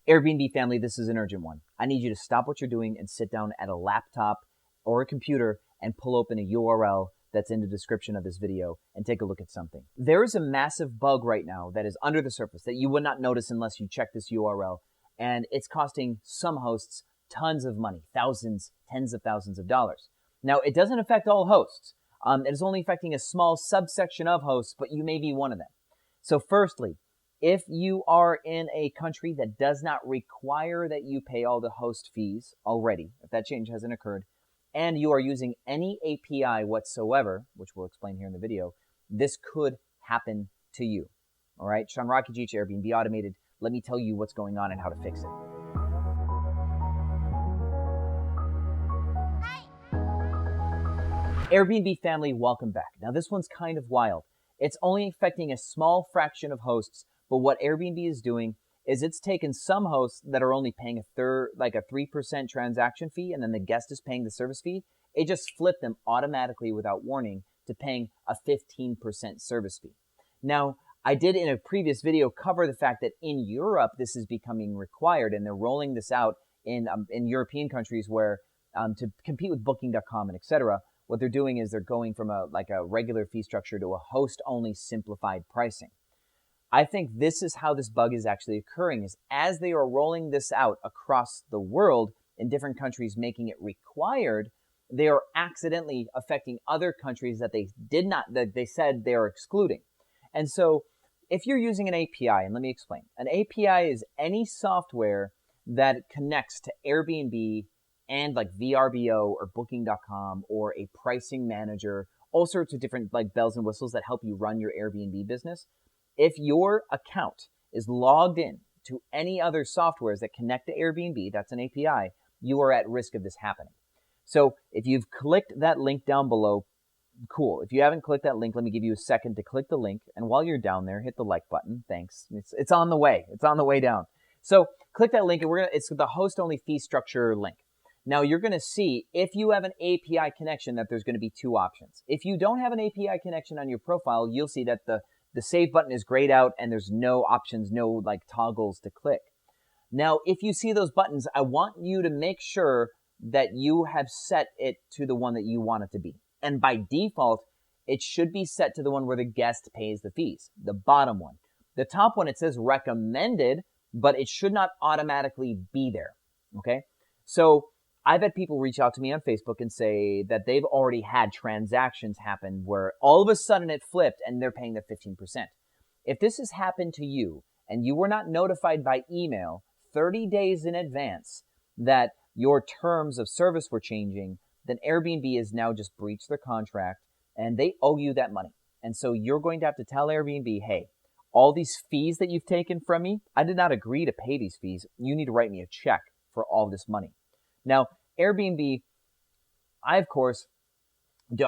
Airbnb family, this is an urgent one. I need you to stop what you're doing and sit down at a laptop or a computer and pull open a URL that's in the description of this video and take a look at something. There is a massive bug right now that is under the surface that you would not notice unless you check this URL, and it's costing some hosts tons of money, thousands, tens of thousands of dollars. Now, it doesn't affect all hosts. It is only affecting a small subsection of hosts, but you may be one of them. So firstly, if you are in a country that does not require that you pay all the host fees already, if that change hasn't occurred, and you are using any API whatsoever, which we'll explain here in the video, this could happen to you. All right, Sean Rakicic, Airbnb Automated. Let me tell you what's going on and how to fix it. Airbnb family, welcome back. Now this one's kind of wild. It's only affecting a small fraction of hosts, but what Airbnb is doing is it's taken some hosts that are only paying a 3% transaction fee, and then the guest is paying the service fee. It just flipped them automatically without warning to paying a 15% service fee. Now, I did in a previous video cover the fact that in Europe, this is becoming required, and they're rolling this out in European countries where to compete with Booking.com and etc. What they're doing is they're going from a regular fee structure to a host-only simplified pricing. I think this is how this bug is actually occurring, is as they are rolling this out across the world in different countries, making it required, they are accidentally affecting other countries that they said they are excluding. And so if you're using an API, and let me explain, an API is any software that connects to Airbnb and like VRBO or Booking.com or a pricing manager, all sorts of different like bells and whistles that help you run your Airbnb business. If your account is logged in to any other softwares that connect to Airbnb, that's an API, you are at risk of this happening. So if you've clicked that link down below, cool. If you haven't clicked that link, let me give you a second to click the link. And while you're down there, hit the like button. Thanks. It's on the way. It's on the way down. So click that link, and it's the host-only fee structure link. Now you're going to see if you have an API connection that there's going to be two options. If you don't have an API connection on your profile, you'll see that the save button is grayed out and there's no options, no like toggles to click. Now, if you see those buttons, I want you to make sure that you have set it to the one that you want it to be. And by default, it should be set to the one where the guest pays the fees, the bottom one. The top one, it says recommended, but it should not automatically be there, okay? So I've had people reach out to me on Facebook and say that they've already had transactions happen where all of a sudden it flipped and they're paying the 15%. If this has happened to you and you were not notified by email 30 days in advance that your terms of service were changing, then Airbnb has now just breached their contract and they owe you that money. And so you're going to have to tell Airbnb, hey, all these fees that you've taken from me, I did not agree to pay these fees. You need to write me a check for all this money. Now, Airbnb, I, of course,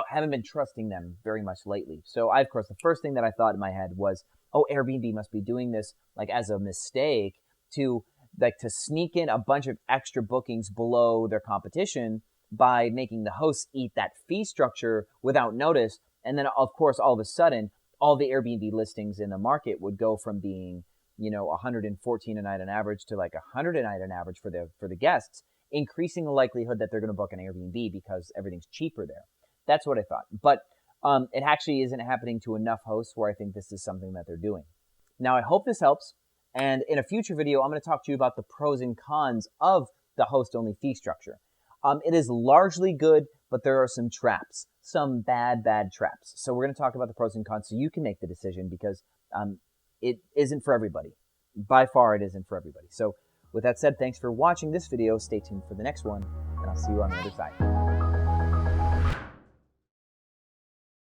haven't been trusting them very much lately. So, of course, the first thing that I thought in my head was, oh, Airbnb must be doing this like as a mistake to sneak in a bunch of extra bookings below their competition by making the hosts eat that fee structure without notice. And then, of course, all of a sudden, all the Airbnb listings in the market would go from being, 114 a night on average to like 100 a night on average for the guests, increasing the likelihood that they're going to book an Airbnb because everything's cheaper there. That's what I thought. But it actually isn't happening to enough hosts where I think this is something that they're doing. Now, I hope this helps. And in a future video, I'm going to talk to you about the pros and cons of the host-only fee structure. It is largely good, but there are some traps, some bad traps. So we're going to talk about the pros and cons so you can make the decision because it isn't for everybody. By far, it isn't for everybody. So with that said, thanks for watching this video. Stay tuned for the next one, and I'll see you on the other side.